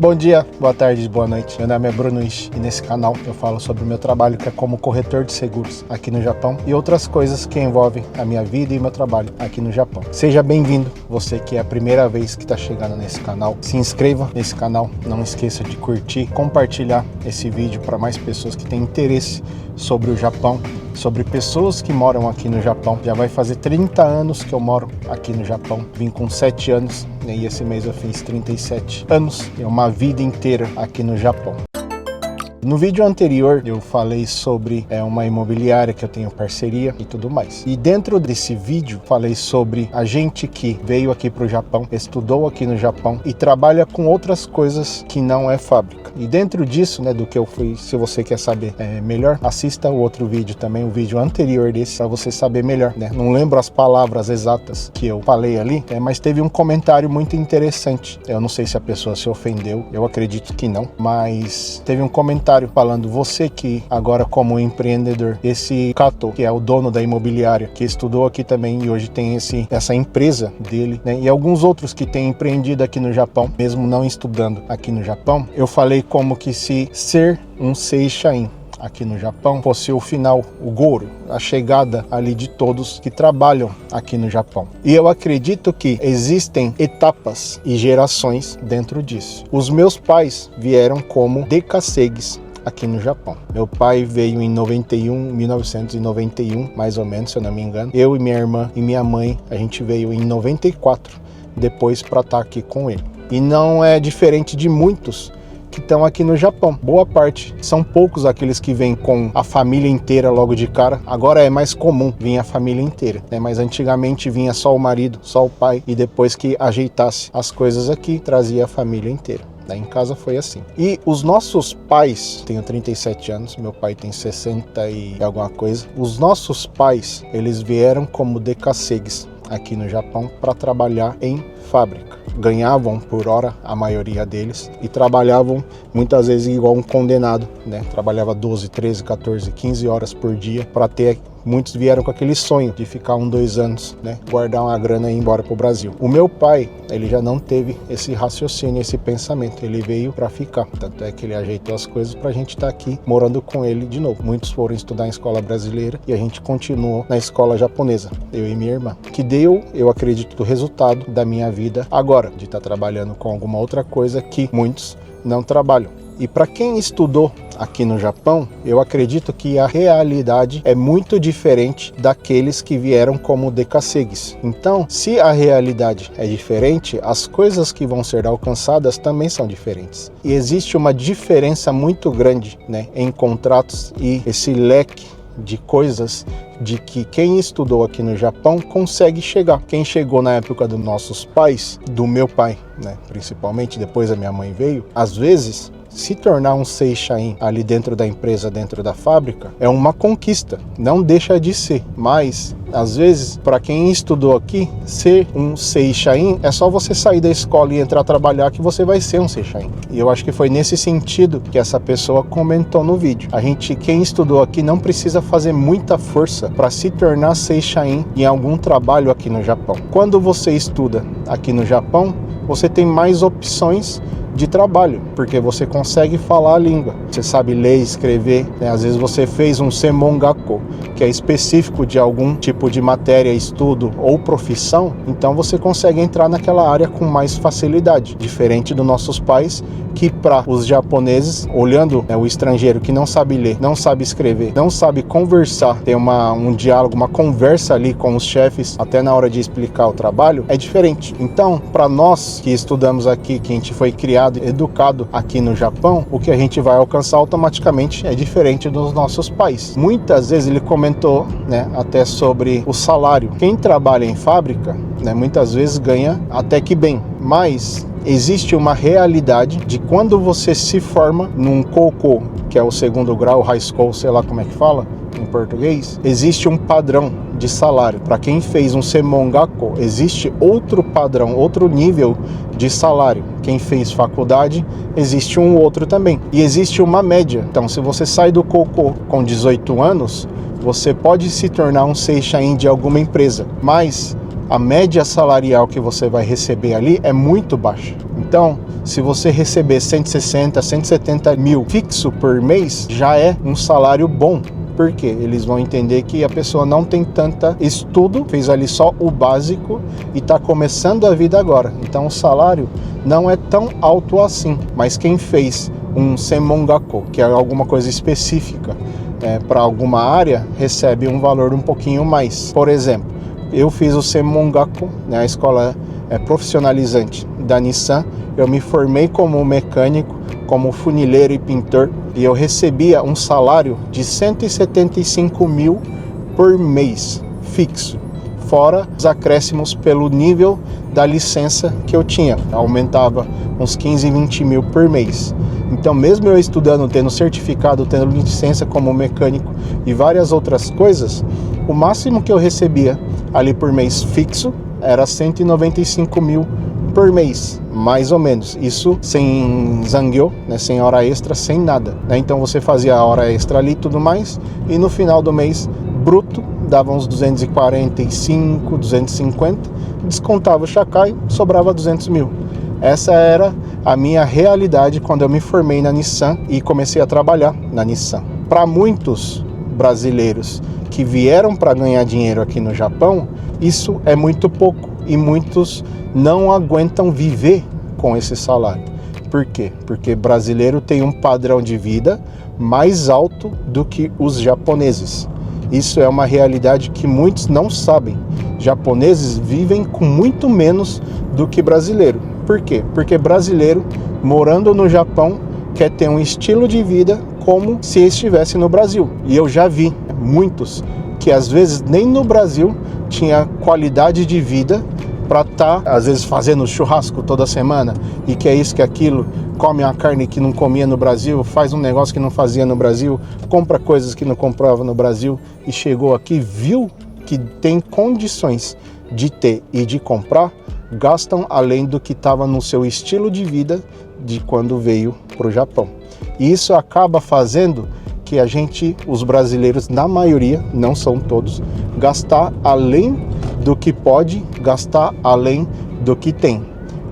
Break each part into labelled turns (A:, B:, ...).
A: Bom dia, boa tarde, boa noite. Meu nome é Bruno Ishii e nesse canal eu falo sobre o meu trabalho que é como corretor de seguros aqui no Japão e outras coisas que envolvem a minha vida e o meu trabalho aqui no Japão. Seja bem-vindo, você que é a primeira vez que está chegando nesse canal. Se inscreva nesse canal, não esqueça de curtir, compartilhar esse vídeo para mais pessoas que têm interesse sobre o Japão, sobre pessoas que moram aqui no Japão. Já vai fazer 30 anos que eu moro aqui no Japão. Vim com 7 anos e esse mês eu fiz 37 anos. É uma vida inteira aqui no Japão. No vídeo anterior eu falei sobre uma imobiliária que eu tenho parceria e tudo mais. E dentro desse vídeo falei sobre a gente que veio aqui para o Japão, estudou aqui no Japão e trabalha com outras coisas que não é fábrica. E dentro disso, do que eu fui, se você quer saber melhor, assista o outro vídeo também, o vídeo anterior desse, para você saber melhor, Não lembro as palavras exatas que eu falei ali, mas teve um comentário muito interessante. Eu não sei se a pessoa se ofendeu, eu acredito que não, mas teve um comentário falando, você que agora como empreendedor, esse Kato, que é o dono da imobiliária, que estudou aqui também e hoje tem essa empresa dele, e alguns outros que têm empreendido aqui no Japão, mesmo não estudando aqui no Japão, eu falei como que se ser um seishain aqui no Japão fosse o final, o goro, a chegada ali de todos que trabalham aqui no Japão. E eu acredito que existem etapas e gerações dentro disso. Os meus pais vieram como dekaseguis aqui no Japão. Meu pai veio em 1991, mais ou menos, se eu não me engano. Eu e minha irmã e minha mãe, a gente veio em 94, depois para estar aqui com ele. E não é diferente de muitos que estão aqui no Japão. Boa parte, são poucos aqueles que vêm com a família inteira logo de cara. Agora é mais comum vir a família inteira, mas antigamente vinha só o marido, só o pai, e depois que ajeitasse as coisas aqui, trazia a família inteira. Em casa foi assim. E os nossos pais, tenho 37 anos, meu pai tem 60 e alguma coisa. Os nossos pais, eles vieram como dekaseguis aqui no Japão para trabalhar em fábrica. Ganhavam por hora, a maioria deles, e trabalhavam muitas vezes igual um condenado, Trabalhava 12, 13, 14, 15 horas por dia para ter. Muitos vieram com aquele sonho de ficar 1, 2 anos, guardar uma grana e ir embora para o Brasil. O meu pai, ele já não teve esse raciocínio, esse pensamento. Ele veio para ficar. Tanto é que ele ajeitou as coisas para a gente estar aqui morando com ele de novo. Muitos foram estudar em escola brasileira e a gente continuou na escola japonesa, eu e minha irmã. Que deu, eu acredito, o resultado da minha vida agora, de estar trabalhando com alguma outra coisa que muitos não trabalham. E para quem estudou aqui no Japão, eu acredito que a realidade é muito diferente daqueles que vieram como dekaseguis. Então, se a realidade é diferente, as coisas que vão ser alcançadas também são diferentes. E existe uma diferença muito grande, em contratos e esse leque de coisas de que quem estudou aqui no Japão consegue chegar. Quem chegou na época dos nossos pais, do meu pai, principalmente, depois a minha mãe veio, às vezes se tornar um seishain ali dentro da empresa, dentro da fábrica, é uma conquista, não deixa de ser, mas às vezes, para quem estudou aqui, ser um seishain é só você sair da escola e entrar a trabalhar que você vai ser um seishain. E eu acho que foi nesse sentido que essa pessoa comentou no vídeo. Quem estudou aqui não precisa fazer muita força para se tornar seishain em algum trabalho aqui no Japão. Quando você estuda aqui no Japão, você tem mais opções de trabalho, porque você consegue falar a língua, você sabe ler e escrever, Às vezes você fez um Semongakko, que é específico de algum tipo de matéria, estudo ou profissão, então você consegue entrar naquela área com mais facilidade, diferente dos nossos pais, que para os japoneses, olhando o estrangeiro que não sabe ler, não sabe escrever, não sabe conversar, ter um diálogo, uma conversa ali com os chefes, até na hora de explicar o trabalho, é diferente. Então, para nós que estudamos aqui, que a gente foi criado, educado aqui no Japão, o que a gente vai alcançar automaticamente é diferente dos nossos pais. Muitas vezes ele comentou, até sobre o salário. Quem trabalha em fábrica, muitas vezes ganha até que bem, mas existe uma realidade de quando você se forma num Koukou, que é o segundo grau, high school, sei lá como é que fala em português, existe um padrão de salário. Para quem fez um Semongakko, existe outro padrão, outro nível de salário. Quem fez faculdade, existe um outro também. E existe uma média. Então, se você sai do Koukou com 18 anos, você pode se tornar um seishain de alguma empresa, mas a média salarial que você vai receber ali é muito baixa. Então, se você receber 160, 170 mil fixo por mês, já é um salário bom. Por quê? Eles vão entender que a pessoa não tem tanta estudo, fez ali só o básico e está começando a vida agora. Então o salário não é tão alto assim. Mas quem fez um Senmongakko, que é alguma coisa específica para alguma área, recebe um valor um pouquinho mais. Por exemplo, eu fiz o Senmongakko, né, a escola profissionalizante da Nissan. Eu me formei como mecânico, como funileiro e pintor, e eu recebia um salário de 175 mil por mês, fixo, fora os acréscimos pelo nível da licença que eu tinha, aumentava uns 15, 20 mil por mês. Então, mesmo eu estudando, tendo certificado, tendo licença como mecânico e várias outras coisas, o máximo que eu recebia ali por mês fixo era 195 mil por mês, mais ou menos. Isso sem zangueu, né, sem hora extra, sem nada, né? Então você fazia a hora extra ali e tudo mais, e no final do mês, bruto, dava uns 245, 250, descontava o chacai, sobrava 200 mil. Essa era a minha realidade quando eu me formei na Nissan e comecei a trabalhar na Nissan. Para muitos brasileiros que vieram para ganhar dinheiro aqui no Japão, isso é muito pouco e muitos não aguentam viver com esse salário. Por quê? Porque brasileiro tem um padrão de vida mais alto do que os japoneses. Isso é uma realidade que muitos não sabem. Japoneses vivem com muito menos do que brasileiro. Por quê? Porque brasileiro, morando no Japão, quer ter um estilo de vida como se estivesse no Brasil. E eu já vi muitos que às vezes nem no Brasil tinha qualidade de vida para estar, às vezes, fazendo churrasco toda semana, e que é isso, que é aquilo, come uma carne que não comia no Brasil, faz um negócio que não fazia no Brasil, compra coisas que não comprava no Brasil, e chegou aqui, viu que tem condições de ter e de comprar, gastam além do que estava no seu estilo de vida de quando veio para o Japão. E isso acaba fazendo que a gente, os brasileiros, na maioria, não são todos, gastar além do que pode, gastar além do que tem.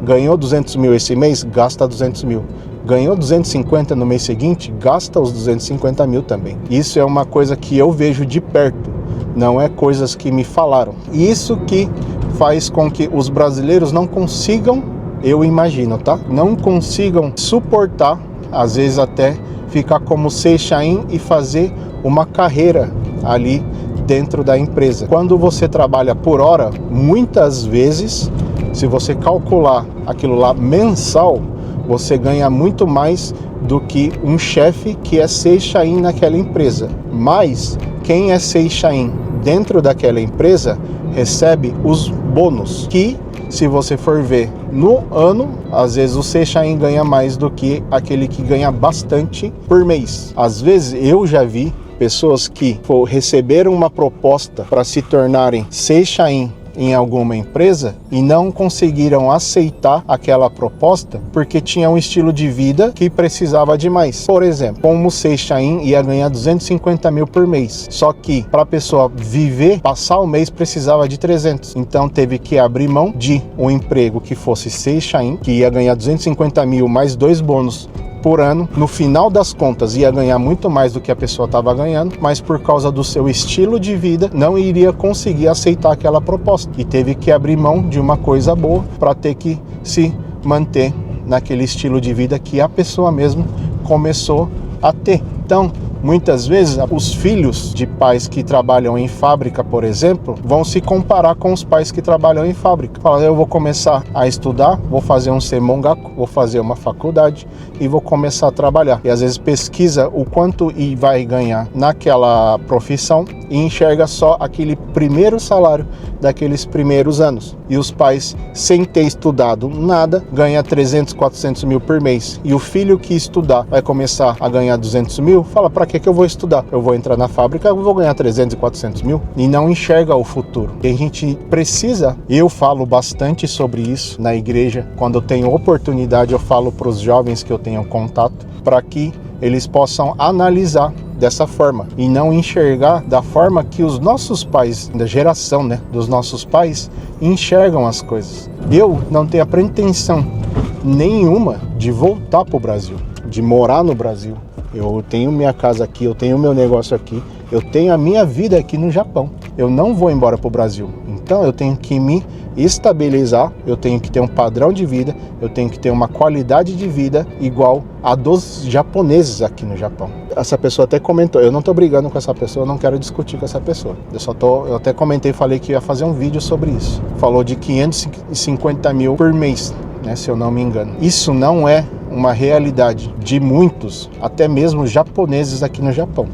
A: Ganhou 200 mil esse mês, gasta 200 mil. Ganhou 250 no mês seguinte, gasta os 250 mil também. Isso é uma coisa que eu vejo de perto, não é coisas que me falaram. Isso que faz com que os brasileiros não consigam, eu imagino, tá? Não consigam suportar, às vezes até ficar como Seishain e fazer uma carreira ali dentro da empresa. Quando você trabalha por hora, muitas vezes, se você calcular aquilo lá mensal, você ganha muito mais do que um chefe que é Seishain naquela empresa. Mas quem é Seishain dentro daquela empresa recebe os bônus, que, se você for ver no ano, às vezes o Seishain ganha mais do que aquele que ganha bastante por mês. Às vezes eu já vi pessoas que receberam uma proposta para se tornarem Seishain em alguma empresa e não conseguiram aceitar aquela proposta porque tinha um estilo de vida que precisava de mais. Por exemplo, como Seishain ia ganhar 250 mil por mês, só que para a pessoa viver, passar o mês, precisava de 300. Então teve que abrir mão de um emprego que fosse Seishain, que ia ganhar 250 mil mais 2 bônus por ano. No final das contas ia ganhar muito mais do que a pessoa estava ganhando, mas por causa do seu estilo de vida não iria conseguir aceitar aquela proposta e teve que abrir mão de uma coisa boa para ter que se manter naquele estilo de vida que a pessoa mesmo começou a ter. Então, muitas vezes, os filhos de pais que trabalham em fábrica, por exemplo, vão se comparar com os pais que trabalham em fábrica. Falam, eu vou começar a estudar, vou fazer um Senmongakko, vou fazer uma faculdade e vou começar a trabalhar. E às vezes pesquisa o quanto vai ganhar naquela profissão e enxerga só aquele primeiro salário daqueles primeiros anos. E os pais, sem ter estudado nada, ganham 300, 400 mil por mês. E o filho que estudar vai começar a ganhar 200 mil, fala, para que eu vou estudar? Eu vou entrar na fábrica, eu vou ganhar 300 e 400 mil. E não enxerga o futuro. E a gente precisa, eu falo bastante sobre isso na igreja, quando eu tenho oportunidade eu falo para os jovens que eu tenho contato, para que eles possam analisar dessa forma e não enxergar da forma que os nossos pais, da geração, né, dos nossos pais, enxergam as coisas. Eu não tenho a pretensão nenhuma de voltar para o Brasil, de morar no Brasil. Eu tenho minha casa aqui, eu tenho meu negócio aqui, eu tenho a minha vida aqui no Japão. Eu não vou embora para o Brasil. Então eu tenho que me estabilizar, eu tenho que ter um padrão de vida, eu tenho que ter uma qualidade de vida igual a dos japoneses aqui no Japão. Essa pessoa até comentou, eu não estou brigando com essa pessoa, eu não quero discutir com essa pessoa. Eu até comentei, falei que ia fazer um vídeo sobre isso. Falou de 550 mil por mês, né, se eu não me engano. Isso não é uma realidade de muitos, até mesmo japoneses aqui no Japão.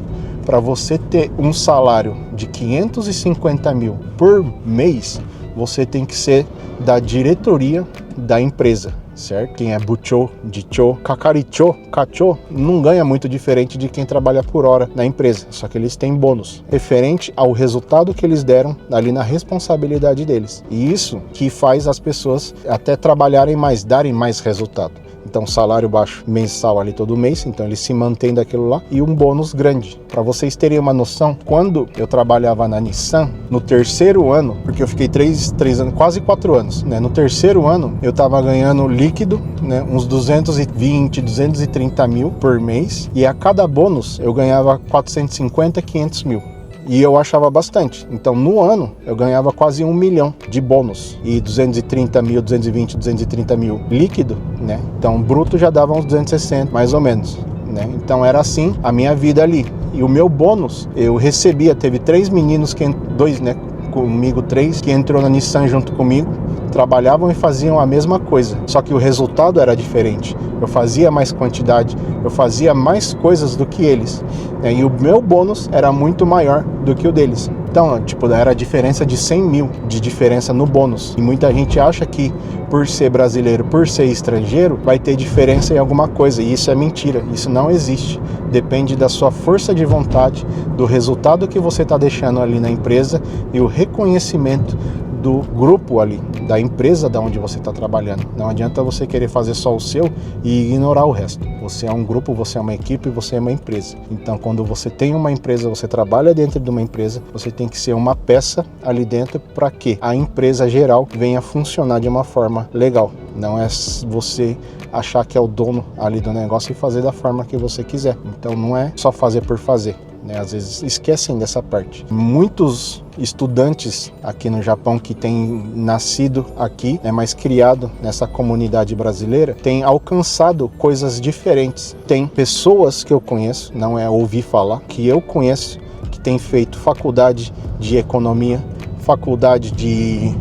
A: Para você ter um salário de 550 mil por mês, você tem que ser da diretoria da empresa, certo? Quem é buchou, jichou, kakarichou, kachou, não ganha muito diferente de quem trabalha por hora na empresa, só que eles têm bônus referente ao resultado que eles deram ali na responsabilidade deles. E isso que faz as pessoas até trabalharem mais, darem mais resultado. Então, salário baixo mensal ali todo mês, então eles se mantêm daquilo lá, e um bônus grande. Para vocês terem uma noção, quando eu trabalhava na Nissan, no terceiro ano, porque eu fiquei 3 anos, quase 4 anos, né? No terceiro ano, eu estava ganhando líquido, né? Uns 220, 230 mil por mês, e a cada bônus eu ganhava 450, 500 mil. E eu achava bastante. Então, no ano, eu ganhava quase 1 milhão de bônus. E 230 mil, 220, 230 mil líquido, né? Então, bruto já dava uns 260, mais ou menos, né? Então, era assim a minha vida ali. E o meu bônus, eu recebia, teve 3 meninos, dois, né? Comigo 3, que entrou na Nissan junto comigo, trabalhavam e faziam a mesma coisa, só que o resultado era diferente. Eu fazia mais quantidade, eu fazia mais coisas do que eles, né? E o meu bônus era muito maior do que o deles. Então, tipo, era a diferença de 100 mil de diferença no bônus. E muita gente acha que por ser brasileiro, por ser estrangeiro, vai ter diferença em alguma coisa. E isso é mentira, isso não existe. Depende da sua força de vontade, do resultado que você está deixando ali na empresa e o reconhecimento do grupo ali, da empresa da onde você está trabalhando. Não adianta você querer fazer só o seu e ignorar o resto. Você é um grupo, você é uma equipe, você é uma empresa. Então, quando você tem uma empresa, você trabalha dentro de uma empresa, você tem que ser uma peça ali dentro para que a empresa geral venha funcionar de uma forma legal. Não é você achar que é o dono ali do negócio e fazer da forma que você quiser. Então, não é só fazer por fazer, né? Às vezes esquecem dessa parte. Muitos estudantes aqui no Japão que têm nascido aqui, né, mas criado nessa comunidade brasileira, têm alcançado coisas diferentes. Tem pessoas que eu conheço, não é ouvir falar, que eu conheço, que têm feito faculdade de economia, faculdade de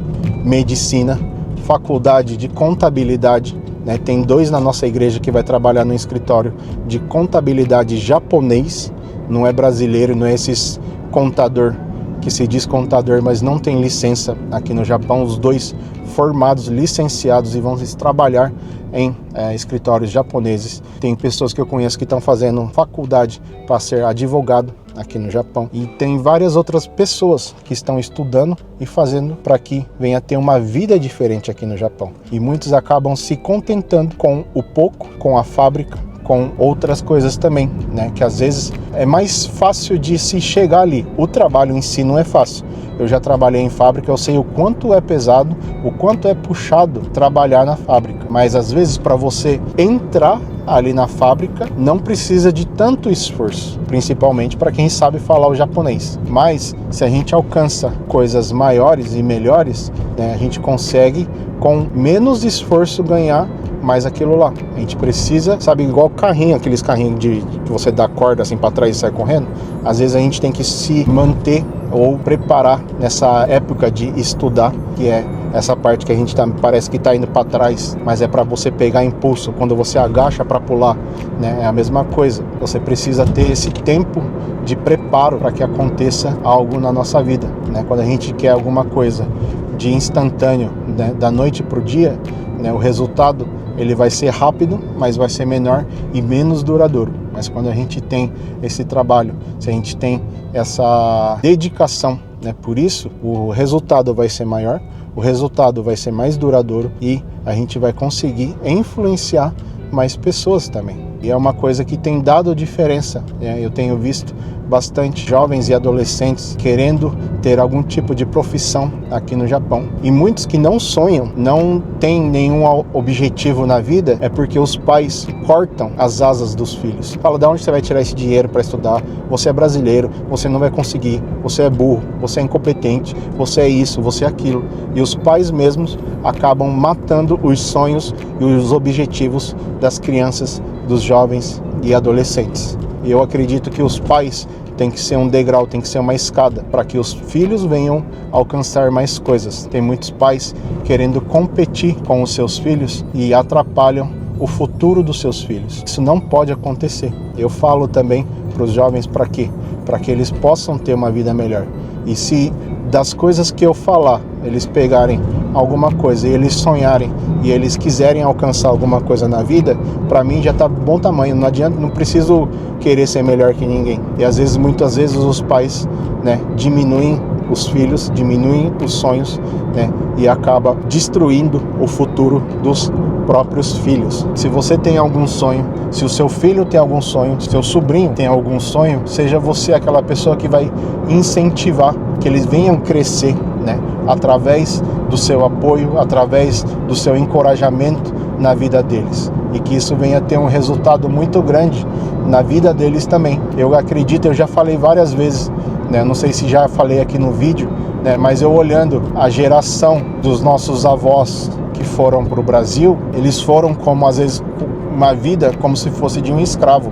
A: medicina, faculdade de contabilidade, né? Tem 2 na nossa igreja que vai trabalhar no escritório de contabilidade japonês, não é brasileiro, não é esses contador que se diz contador, mas não tem licença aqui no Japão. Os 2 formados, licenciados, e vão trabalhar em escritórios japoneses. Tem pessoas que eu conheço que estão fazendo faculdade para ser advogado aqui no Japão. E tem várias outras pessoas que estão estudando e fazendo para que venha ter uma vida diferente aqui no Japão. E muitos acabam se contentando com o pouco, com a fábrica, com outras coisas também, né? Que às vezes é mais fácil de se chegar ali. O trabalho em si não é fácil. Eu já trabalhei em fábrica, eu sei o quanto é pesado, o quanto é puxado trabalhar na fábrica. Mas às vezes para você entrar ali na fábrica não precisa de tanto esforço, principalmente para quem sabe falar o japonês. Mas se a gente alcança coisas maiores e melhores, né, a gente consegue com menos esforço ganhar mais aquilo lá. A gente precisa, sabe, igual carrinho, aqueles carrinhos que você dá corda assim para trás e sai correndo. Às vezes a gente tem que se manter ou preparar nessa época de estudar, que é essa parte que a gente parece que está indo para trás, mas é para você pegar impulso. Quando você agacha para pular, né, é a mesma coisa. Você precisa ter esse tempo de preparo para que aconteça algo na nossa vida, né? Quando a gente quer alguma coisa de instantâneo, né, da noite para o dia, né, o resultado ele vai ser rápido, mas vai ser menor e menos duradouro. Mas quando a gente tem esse trabalho, se a gente tem essa dedicação, né, por isso o resultado vai ser maior, o resultado vai ser mais duradouro e a gente vai conseguir influenciar mais pessoas também. E é uma coisa que tem dado diferença, né? Eu tenho visto bastante jovens e adolescentes querendo ter algum tipo de profissão aqui no Japão. E muitos que não sonham, não têm nenhum objetivo na vida, é porque os pais cortam as asas dos filhos. Fala, de onde você vai tirar esse dinheiro para estudar? Você é brasileiro, você não vai conseguir, você é burro, você é incompetente, você é isso, você é aquilo. E os pais mesmos acabam matando os sonhos e os objetivos das crianças, dos jovens e adolescentes. E eu acredito que os pais têm que ser um degrau, tem que ser uma escada, para que os filhos venham alcançar mais coisas. Tem muitos pais querendo competir com os seus filhos e atrapalham o futuro dos seus filhos. Isso não pode acontecer. Eu falo também para os jovens para quê? Para que eles possam ter uma vida melhor. E se das coisas que eu falar, eles pegarem alguma coisa e eles sonharem e eles quiserem alcançar alguma coisa na vida, para mim já tá bom tamanho. Não adianta, não preciso querer ser melhor que ninguém. E às vezes, muitas vezes os pais, né, diminuem os filhos, diminuem os sonhos, né, e acaba destruindo o futuro dos próprios filhos. Se você tem algum sonho, se o seu filho tem algum sonho, se seu sobrinho tem algum sonho, seja você aquela pessoa que vai incentivar que eles venham crescer, né, através do seu apoio, através do seu encorajamento na vida deles. E que isso venha ter um resultado muito grande na vida deles também. Eu acredito, eu já falei várias vezes, né, não sei se já falei aqui no vídeo, né, mas eu olhando a geração dos nossos avós que foram para o Brasil, eles foram como às vezes uma vida como se fosse de um escravo.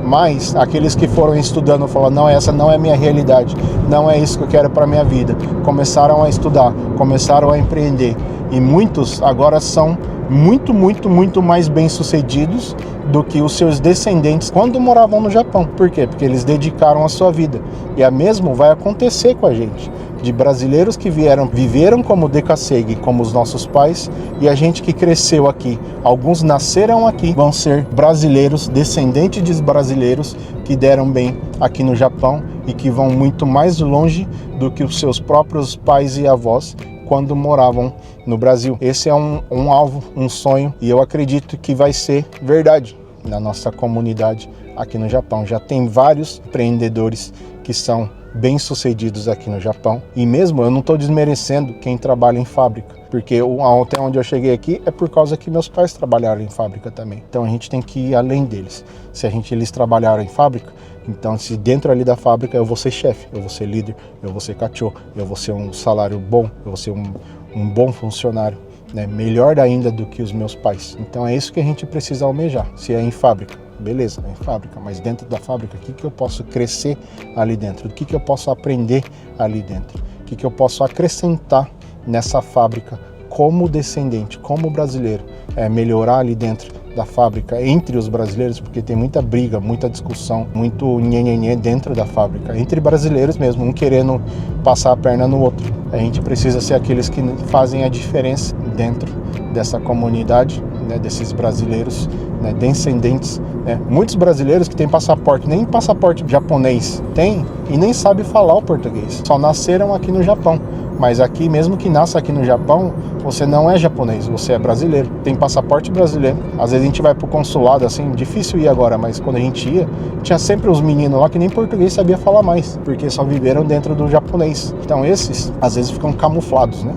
A: Mas aqueles que foram estudando falaram, não, essa não é minha realidade, não é isso que eu quero para minha vida. Começaram a estudar, começaram a empreender. E muitos agora são muito mais bem-sucedidos do que os seus descendentes quando moravam no Japão. Por quê? Porque eles dedicaram a sua vida. E a mesmo vai acontecer com a gente, de brasileiros que viveram como Dekasegi, como os nossos pais, e a gente que cresceu aqui. Alguns nasceram aqui, vão ser brasileiros, descendentes de brasileiros que deram bem aqui no Japão e que vão muito mais longe do que os seus próprios pais e avós quando moravam no Brasil. Esse é um alvo, um sonho, e eu acredito que vai ser verdade na nossa comunidade aqui no Japão. Já tem vários empreendedores que são bem-sucedidos aqui no Japão, e mesmo eu não estou desmerecendo quem trabalha em fábrica, porque até onde eu cheguei aqui é por causa que meus pais trabalharam em fábrica também. Então a gente tem que ir além deles. Se eles trabalharam em fábrica, então se dentro ali da fábrica eu vou ser chefe, eu vou ser líder, eu vou ser cachorro, eu vou ser um salário bom, eu vou ser um bom funcionário, né? Melhor ainda do que os meus pais. Então é isso que a gente precisa almejar. Se é em fábrica, beleza, é em fábrica, mas dentro da fábrica, o que eu posso crescer ali dentro? O que eu posso aprender ali dentro? O que eu posso acrescentar nessa fábrica como descendente, como brasileiro? Melhorar ali dentro da fábrica, entre os brasileiros, porque tem muita briga, muita discussão, muito nhenhenhê dentro da fábrica, entre brasileiros mesmo, um querendo passar a perna no outro. A gente precisa ser aqueles que fazem a diferença dentro dessa comunidade, né, desses brasileiros, né, descendentes, né. Muitos brasileiros que têm passaporte, nem passaporte japonês tem, e nem sabe falar o português, só nasceram aqui no Japão. Mas aqui, mesmo que nasça aqui no Japão, você não é japonês, você é brasileiro, tem passaporte brasileiro. Às vezes a gente vai pro consulado, assim, difícil ir agora, mas quando a gente ia, tinha sempre uns meninos lá que nem português sabia falar mais, porque só viveram dentro do japonês. Então esses, às vezes, ficam camuflados, né?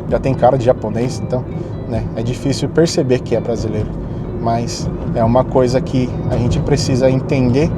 A: Já tem cara de japonês, então, né, é difícil perceber que é brasileiro. Mas é uma coisa que a gente precisa entender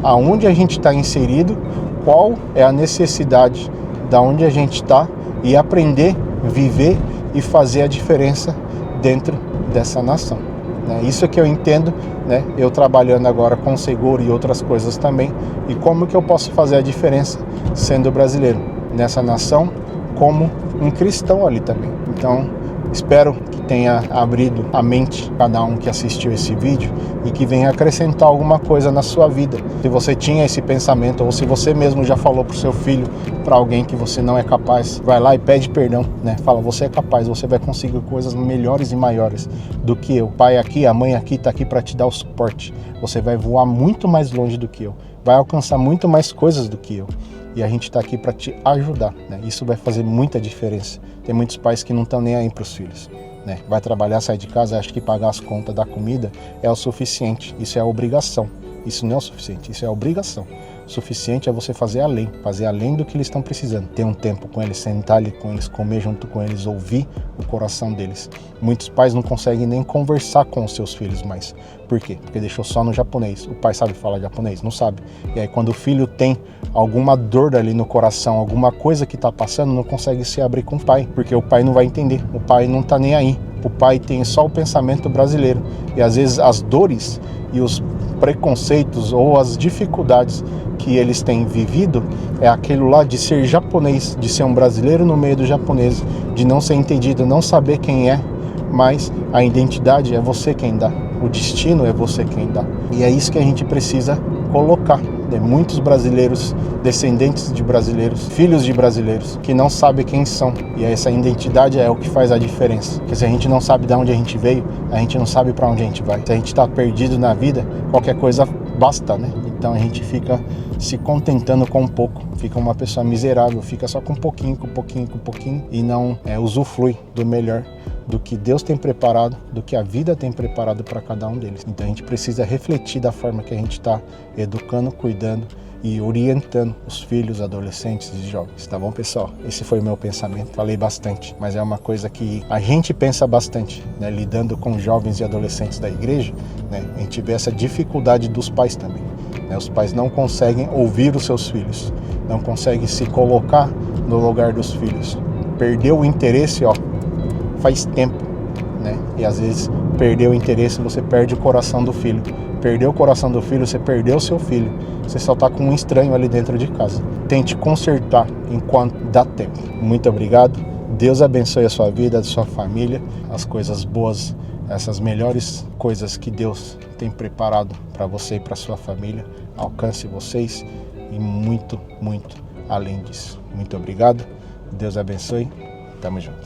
A: aonde a gente está inserido, qual é a necessidade da onde a gente está, e aprender, viver e fazer a diferença dentro dessa nação, né? Isso que eu entendo, né? Eu trabalhando agora com seguro e outras coisas também, e como que eu posso fazer a diferença sendo brasileiro nessa nação, como um cristão ali também. Então, espero que tenha abrido a mente cada um que assistiu esse vídeo e que venha acrescentar alguma coisa na sua vida. Se você tinha esse pensamento, ou se você mesmo já falou pro seu filho, para alguém que você não é capaz, vai lá e pede perdão, né? Fala, você é capaz, você vai conseguir coisas melhores e maiores do que eu. O pai aqui, a mãe aqui tá aqui para te dar o suporte. Você vai voar muito mais longe do que eu, vai alcançar muito mais coisas do que eu. E a gente está aqui para te ajudar, né? Isso vai fazer muita diferença. Tem muitos pais que não estão nem aí para os filhos. né? Vai trabalhar, sai de casa, acha que pagar as contas da comida é o suficiente. Isso é a obrigação. Isso não é o suficiente, isso é a obrigação. O suficiente é você fazer além do que eles estão precisando. Ter um tempo com eles, sentar ali com eles, comer junto com eles, ouvir o coração deles. Muitos pais não conseguem nem conversar com os seus filhos mais. Por quê? Porque deixou só no japonês. O pai sabe falar japonês? Não sabe. E aí quando o filho tem alguma dor ali no coração, alguma coisa que está passando, não consegue se abrir com o pai, porque o pai não vai entender. O pai não está nem aí. O pai tem só o pensamento brasileiro. E às vezes as dores e os preconceitos ou as dificuldades que eles têm vivido é aquilo lá de ser japonês, de ser um brasileiro no meio do japonês, de não ser entendido, não saber quem é, mas a identidade é você quem dá, o destino é você quem dá. E é isso que a gente precisa colocar. Tem muitos brasileiros, descendentes de brasileiros, filhos de brasileiros, que não sabem quem são. E essa identidade é o que faz a diferença. Porque se a gente não sabe de onde a gente veio, a gente não sabe para onde a gente vai. Se a gente está perdido na vida, qualquer coisa basta, né? Então a gente fica se contentando com um pouco. Fica uma pessoa miserável, fica só com um pouquinho, e não usufrui do melhor, do que Deus tem preparado, do que a vida tem preparado para cada um deles. Então a gente precisa refletir da forma que a gente está educando, cuidando e orientando os filhos, adolescentes e jovens. Tá bom, pessoal? Esse foi o meu pensamento. Falei bastante, mas é uma coisa que a gente pensa bastante, né? Lidando com jovens e adolescentes da igreja, né? A gente vê essa dificuldade dos pais também, né? Os pais não conseguem ouvir os seus filhos, não conseguem se colocar no lugar dos filhos. Perdeu o interesse, faz tempo, né? E às vezes perder o interesse, você perde o coração do filho. Perdeu o coração do filho, você perdeu o seu filho. Você só está com um estranho ali dentro de casa. Tente consertar enquanto dá tempo. Muito obrigado. Deus abençoe a sua vida, a sua família, as coisas boas, essas melhores coisas que Deus tem preparado para você e para sua família. Alcance vocês e muito, muito além disso. Muito obrigado. Deus abençoe. Tamo junto.